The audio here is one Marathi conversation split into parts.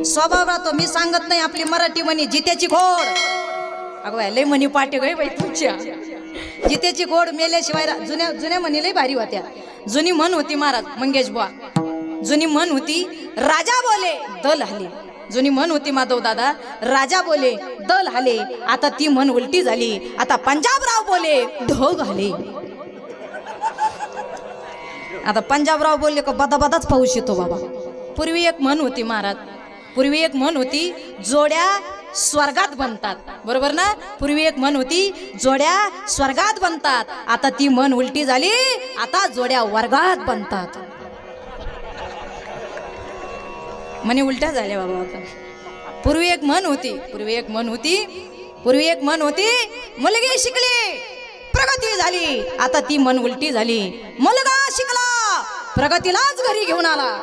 स्वभाव राहतो. मी सांगत नाही, आपली मराठी म्हणी जित्याची घोड. अगं बाई लय म्हणी पाटे गय बाई तुमच्या. जित्याची घोड मेल्याशिवाय जुन्या जुन्या म्हणी लय भारी होत्या. जुनी म्हण होती महाराज मंगेश बुवा, जुनी म्हण होती राजा बोले दल हले. जुनी म्हण होती माधव दादा, राजा बोले दल हले. आता ती म्हण उलटी झाली, आता पंजाबराव बोले ढग हले. आता पंजाबराव बोलले का बदा बदाच पाऊस येतो बाबा. पूर्वी एक म्हण होती महाराज, पूर्वी एक म्हण होती जोड्या स्वर्गात बनतात, बरोबर ना. पूर्वी एक म्हण होती जोड्या स्वर्गात बनतात. आता ती म्हण उलटी झाली, आता जोड्या वर्गात बनतात. म्हणे उलट्या झाल्या बाबा आता. पूर्वी एक म्हण होती, पूर्वी एक म्हण होती, पूर्वी एक म्हण होती मुलगी शिकली प्रगती झाली. आता ती म्हण उलटी झाली, मुलगा शिकला प्रगतीलाच घरी घेऊन आला.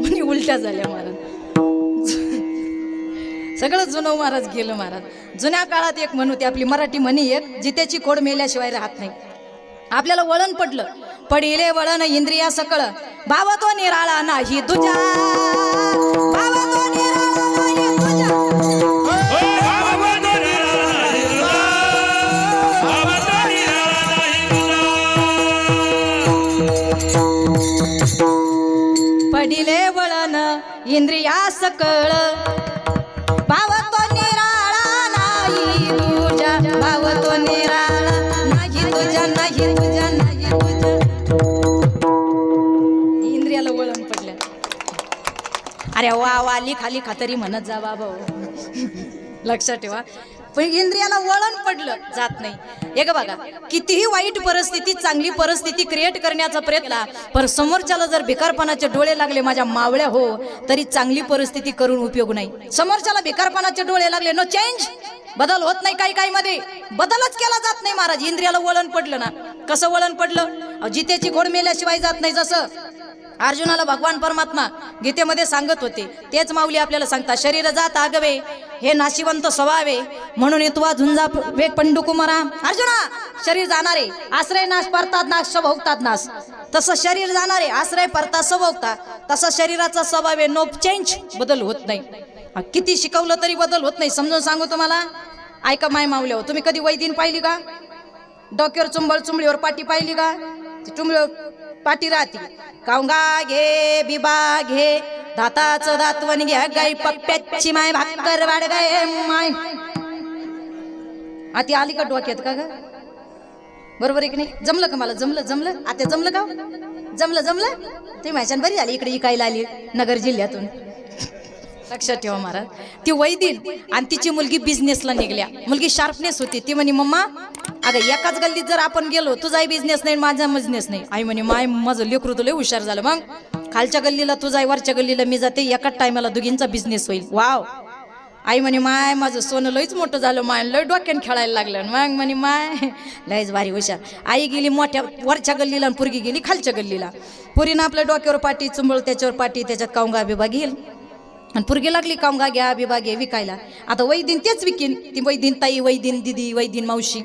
म्हणे उलट्या झाल्या महाराज. सगळं जुनं महाराज गेलं महाराज. जुन्या काळात एक म्हण होती आपली मराठी म्हणी, एक जित्याची खोड मेल्याशिवाय राहत नाही. आपल्याला वळण पडलं, पडिले वळण इंद्रिया सकळ, भाव तो निराळा नाही तुझ्या, भाव तो निराळा नाही तुझ्या. पडिले वळण इंद्रिया सकळ, भाव तो निराळा नाही तुझ्या, भाव तो निराळा नाही तुझ्या, नाही तुझ्या, नाही तुझ्या. इंद्रियाला वळण पडलं. अरे वा वा लिखाली खातरी म्हणत जा बाबा. लक्षात ठेवा, पण इंद्रियाला वळण पडलं जात नाही. हे ग बघा, कितीही वाईट परिस्थिती चांगली परिस्थिती क्रिएट करण्याचा प्रयत्न, पण समोरच्याला जर बेकारपणाचे डोळे लागले माझ्या मावळ्या हो, तरी चांगली परिस्थिती करून उपयोग नाही. समोरच्याला बेकारपणाचे डोळे लागले, नो चेंज, बदल होत नाही. काही काही मध्ये बदलच केला जात नाही महाराज. इंद्रियाला वळण पडलं ना. कसं वळण पडलं? जित्याची घोड मेल्याशिवाय जात नाही. जसं अर्जुनाला भगवान परमात्मा गीतेमध्ये सांगत होते, तेच माऊली आपल्याला सांगतात. शरीर जात आगवे हे नाशिवंत स्वभावे, म्हणून येतवा झुंजा वेग पंडू कुमारा. अर्जुना, शरीर जाणारे आश्रय नाश परतात नाश भोगतात नाश. तसं शरीर जाणारे आश्रय परतात स्वभोगतात. तसं शरीराचा स्वभाव आहे, नो चेंज, बदल होत नाही. किती शिकवलं तरी बदल होत नाही. समजून सांगू तुम्हाला, ऐका माय मावल्या हो, तुम्ही कधी वैदिन पाहिली का? डोक्यावर चुंबळ, चुंबळीवर पाटी पाहिली का? चुंबळीवर पाटी राहते. कांगा घे बिबा घे, दाताचं दातवण घ्या, गाई पप्प्याची माय भाकर वाढ गाय माय. आता आली का डोक्यात का ग? बरोबर आहे की नाही? जमलं का मला? जमलं जमलं आता जमलं का? जमलं जमलं. ते माझ्यान बरी झाली इकडे इकायला आली नगर जिल्ह्यातून. लक्षात ठेवा महाराज, ती वैदिन आणि तिची मुलगी बिझनेसला निघल्या. मुलगी शार्पनेस होती. ती म्हणे मम्मा, अगं एकाच गल्लीत जर आपण गेलो, तुझाही बिझनेस नाही माझा बिझनेस नाही. आई म्हणे माय माझं लेकरू तुला हुशार झालं. मग खालच्या गल्लीला तू जाय, वरच्या गल्लीला मी जाते, एकाच टायमाला दोघींचा बिझनेस होईल. वाव. आई म्हणे माय माझं सोनं लयच मोठं झालं, माय लय डोक्यान खेळायला लागलं. मग म्हणे माय लयच भारी हुशार. आई गेली मोठ्या वरच्या गल्लीला आणि पुरगी गेली खालच्या गल्लीला. पुरीनं आपल्या डोक्यावर पाटी, चुंबळ त्याच्यावर पाटी, त्याच्यात कांगा बिबा घेईल आणि पुरगी लागली कांगा घ्या बिबा घे विकायला. आता वैदिन तेच विकीन. ती वैदिन ताई, वैदिन दिदी, वैदिन मावशी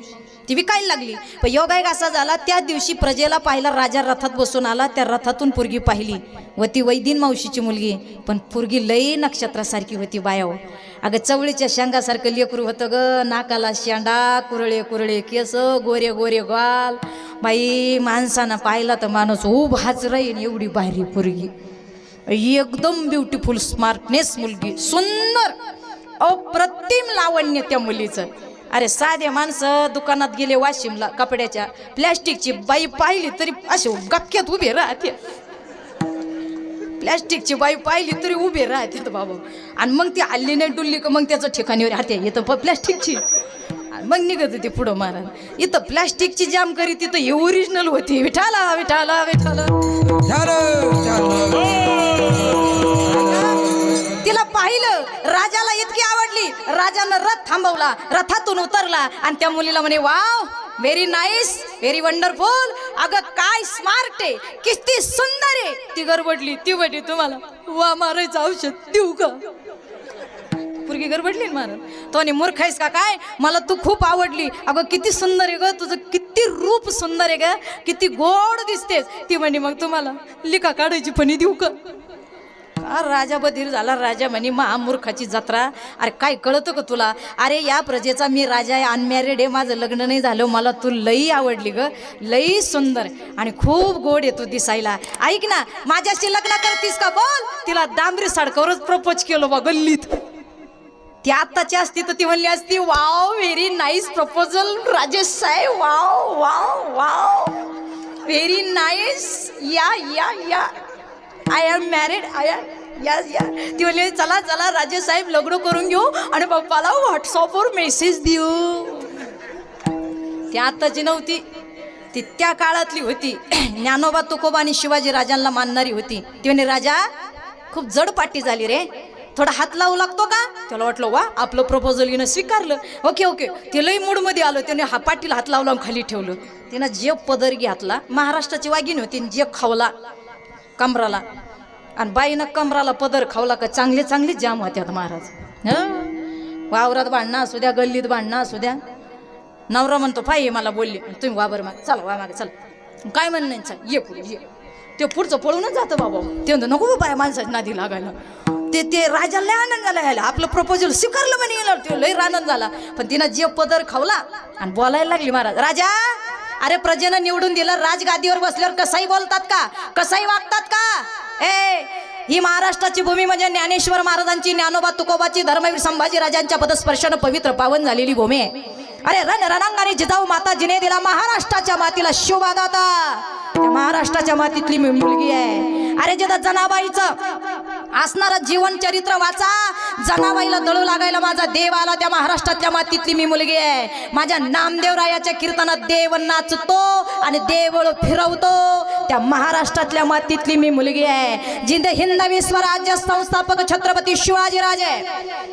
ती विकायला लागली. पण योगायोग असा झाला, त्या दिवशी प्रजेला पाहिला राजा रथात बसून आला. त्या रथातून पुरगी पाहिली व ती वैदिन मावशीची मुलगी. पण पुरगी लई नक्षत्रासारखी होती बायाव. अगं चवळीच्या शेंगासारखं लेकरू होतं ग. नाकाला शेंडा, कुरळे कुरळे केस, गोरे गोरे गाल. बाई माणसानं पाहिला तर माणूस उभाच राहील एवढी भारी पुरगी. एकदम ब्युटिफुल स्मार्टनेस मुलगी, सुंदर अप्रतिम लावण्य त्या मुलीचं. अरे साधे माणसं दुकानात गेले वाशिमला कपड्याच्या, प्लॅस्टिकची बाई पाहिली तरी असे गपक्यात उभे राहते. प्लॅस्टिकची बाई पाहिली तरी उभे राहते बाबा. आणि मग ती हल्ली नाही डुलली का मग त्याचं ठिकाणीवर राहते. येतं प्लॅस्टिकची, मग निघत होती पुढं महाराज. इथं प्लॅस्टिकची जाम करी, तिथं हे ओरिजिनल होती. विठाला विठाला विठाला. तिला पाहिलं, राजाला इतकी आवडली, राजानं रथ थांबवला, रथातून उतरला आणि त्या मुलीला म्हणे wow, very nice, very wonderful. अगं काय स्मार्ट आहे, किती सुंदर आहे. ती गडबडली. ती म्हटली तुम्हाला वा मारायचं औषध देऊ का? पोरगी गडबडली ना महाराज. तो आणि मूर्ख आहेस का काय, मला तू खूप आवडली. अगं किती सुंदर आहे ग तुझं, किती रूप सुंदर आहे ग, किती गोड दिसतेस. ती म्हणे मग तुम्हाला लिका काढायची फणी देऊ का. राजा बधीर झाला. राजा म्हणे महामूर्खाची जत्रा. अरे काय कळतं का तुला, अरे या प्रजेचा मी राजा आहे, अनमॅरिड आहे, माझं लग्न नाही झालं, मला तू लई आवडली ग, लई सुंदर आणि खूप गोड आहे तू दिसायला. ऐक ना माझ्याशी लग्न करतीस का बोल. तिला डांबरी सडकावरच प्रपोज केलं बा गल्लीत. ती आत्ताची असती तर ती म्हणली असती wow very nice proposal Rajesh साहेब, wow wow wow very nice, yeah yeah yeah I am married, I am yes yeah. ती म्हणली चला चला राजे साहेब लग्न करून घेऊ आणि पप्पाला व्हॉट्सअपवर मेसेज देऊ. ती आत्ताची नव्हती, ती त्या काळातली होती. ज्ञानोबा तुकोबा आणि शिवाजी राजांना मानणारी होती. ती म्हणे राजा खूप जड पाटी झाली रे, थोडा हात लावू लागतो का. त्याला वाटलं वा आपलं प्रपोजल हिनं स्वीकारलं, ओके ओके. ते लई मूडमध्ये आलं, त्याने हा पाटीला हात लावला खाली ठेवलं. तिनं जे पदर घातला, महाराष्ट्राची वाघीण होती, जे खावला कमराला, आणि बाईनं कमराला पदर खावला का चांगले चांगले जाम होत्यात महाराज. वावरात भांडणं असू द्या, गल्लीत भांडणं असू द्या, नवरा म्हणतो पाहिजे मला बोलले, तुम्ही वाबर माग चला, वा मागे चला, काय म्हणणं ये पुढे ये. ते पुढचं पळूनच जातं बाबा. ते म्हणतो नको बाय माणसाची नादी लागायला. ते राजाला लय आनंद झाला, यायला आपलं प्रपोजल स्वीकारलं म्हणे येणार, ते लय आनंद झाला. पण तिनं जे पदर खावला आणि बोलायला लागली महाराज. राजा अरे प्रजेनं निवडून दिलं, राजगादीवर बसल्यावर कसाही बोलतात का, कसाही वागतात का. ही महाराष्ट्राची भूमी म्हणजे ज्ञानेश्वर महाराजांची, ज्ञानोबा तुकोबाची, धर्मवीर संभाजी राजांच्या पदस्पर्शानं पवित्र पावन झालेली भूमी आहे. अरे रणांगणी जिजाऊ माता जिने दिला महाराष्ट्राच्या मातीला शोभादाता. त्या महाराष्ट्राच्या मातीतली मुलगी आहे. अरे जेव्हा जनाबाईचं असणारं जीवन चरित्र वाचा, जनाबाईला दळू लागायला माझा देव आला, त्या महाराष्ट्रातल्या मातीतली मी मुलगी आहे. माझ्या नामदेवरायाच्या कीर्तनात देव नाचतो आणि देवळ फिरवतो, त्या महाराष्ट्रातल्या मातीतली मी मुलगी आहे. जिंद हिंद विश्वराज्य संस्थापक छत्रपती शिवाजी राजे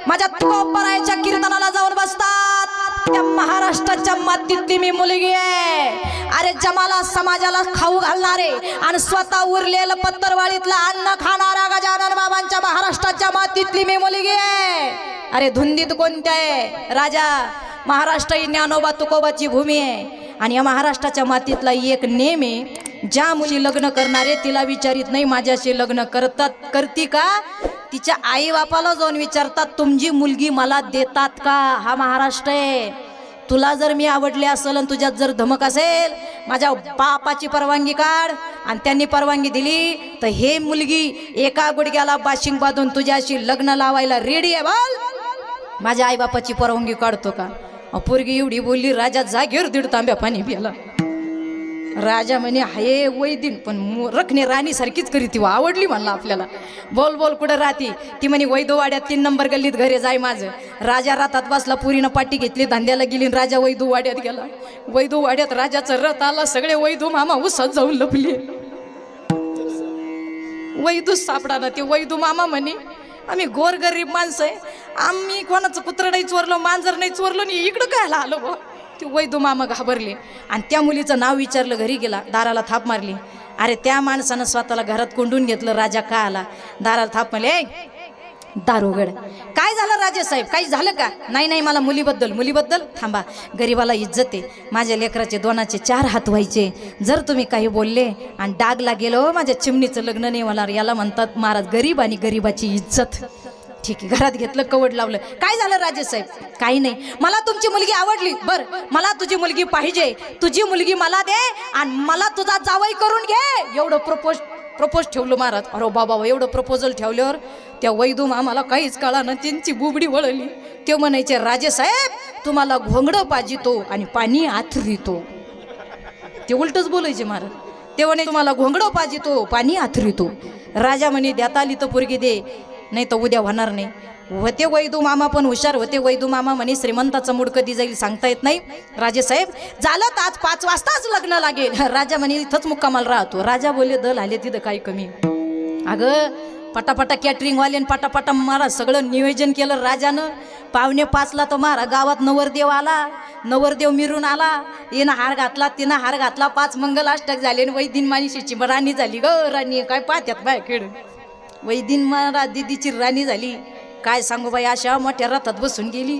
माझ्या तुकोबरायाच्या कीर्तनाला जाऊन बसतात, त्या महाराष्ट्राच्या मातीतली मी मुलगी आहे. अरे जमाला समाजाला खाऊ घालणारे आणि स्वतः उरलेलं पत्तरवाळीतलं अन्न खाणारा गजानन बाबांच्या महाराष्ट्राच्या मातीतली मी मुलगी आहे. अरे धुंदीत कोणत्या आहे राजा, महाराष्ट्र ही ज्ञानोबा तुकोबाची भूमी आहे. आणि या महाराष्ट्राच्या मातीतला एक नेम आहे, ज्या मुली लग्न करणारे तिला विचारित नाही माझ्याशी लग्न करती का, तिच्या आई बापाला जाऊन विचारतात तुमची मुलगी मला देतात का. हा महाराष्ट्र आहे. तुला जर मी आवडले असेल आणि तुझ्यात जर धमक असेल, माझ्या बापाची परवानगी काढ, आणि त्यांनी परवानगी दिली तर हे मुलगी एका गुडघ्याला बाशिंग बांधून तुझ्याशी लग्न लावायला रेडी आहे. बोल माझ्या आई बापाची परवानगी काढतो का. पोरगी एवढी बोलली, राजा जागेवर 1.5 तांब्या पाणी प्याला. राजा म्हणे हाये वैदीन, पण रखणे राणी सारखीच करी ती, आवडली म्हणला आपल्याला. बोल बोल कुठं राहती. ती म्हणे वैदूवाड्यात 3 नंबर गल्लीत घरे जाय माझं. राजा रथात बसला, पुरीनं पाठी घेतली, धंद्याला गेली, राजा वैदूवाड्यात गेला. वैदूवाड्यात राजाचं रथ आला, सगळे वैदू मामा उसात जाऊन लपले. वैदूच सापडा ना. ते वैदू मामा म्हणे आम्ही गोरगरीब माणसं आहे, आम्ही कोणाचं कुत्रं नाही चोरलं, मांजर नाही चोरलं, आणि इकडं काय आलो बा. ते वैदू मामा घाबरले आणि त्या मुलीचं नाव विचारलं, घरी गेला, दाराला थाप मारली. अरे त्या माणसानं स्वतःला घरात कोंडून घेतलं. राजा का आला, दाराला थाप मारले, दार उघड. काय झालं राजे साहेब, काही झालं का. नाही नाही मला मुलीबद्दल थांबा, गरीबाला इज्जत आहे, माझ्या लेकराचे 2चे 4 हात व्हायचे, जर तुम्ही काही बोलले आणि डागला गेलो माझ्या चिमणीचं लग्न नाही होणार. याला म्हणतात महाराज गरीब आणि गरीबाची इज्जत. ठीक आहे, घरात घेतलं, कवड लावलं. काय झालं राजे साहेब. काही नाही, मला तुमची मुलगी आवडली. बर मला तुझी मुलगी पाहिजे, तुझी मुलगी मला दे आणि मला तुझा जावई करून घे. एवढं प्रपोज ठेवलं महाराज. अरे बाबा एवढं प्रपोजल ठेवल्यावर त्या वैदू आम्हाला काहीच कळा ना, त्यांची बुबडी वळली. ते म्हणायचे राजे साहेब तुम्हाला घोंगडं पाजितो आणि पाणी आथरितो. ते उलटच बोलायचे महाराज. ते म्हणे तुम्हाला घोंगडं पाजितो पाणी आथरितो. राजा म्हणे देता आली तर पोरगी दे, नाही तर उद्या होणार नाही. होते वैदू मामा पण हुशार होते. वैदू मामा म्हणे श्रीमंताचं मूड कधी जाईल सांगता येत नाही. राजे साहेब झालं तर आज 5 वाजताच लग्न लागेल. राजा म्हणे इथंच मुक्कामाला राहतो. राजा बोलले दल आले तिथं काही कमी. अगं पटापटा कॅटरिंगवाले पटापटा महाराज सगळं नियोजन केलं राजानं. 4:45 तर महाराज गावात नवरदेव आला, नवरदेव मिरून आला, येणं हार घातला, तिनं हार घातला, 5 मंगलाष्टक झाले आणि वैदिन माणशीची राणी झाली ग. राणी काय पाहत्यात बाय खेळ. वैदिन महाराज दिदीची राणी झाली. काय सांगू बाई, अशा मोठ्या रथात बसून गेली.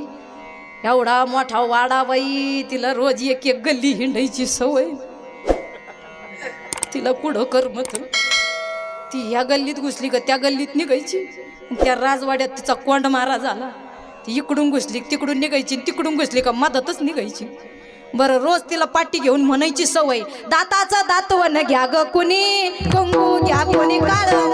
एवढा मोठा वाडा बाई, तिला रोज एक एक गल्ली हिंडायची सवय. तिला कुठं करमत. ती ह्या गल्लीत घुसली का त्या गल्लीत निघायची. त्या राजवाड्यात तिचा कोंड मारा झाला. ती इकडून घुसली तिकडून निघायची, तिकडून घुसली का मधातच निघायची. बरं, रोज तिला पाठी घेऊन म्हणायची सवय, दाताचं दातवन घ्या ग कुणी, कुंकू घ्या कोणी काळ,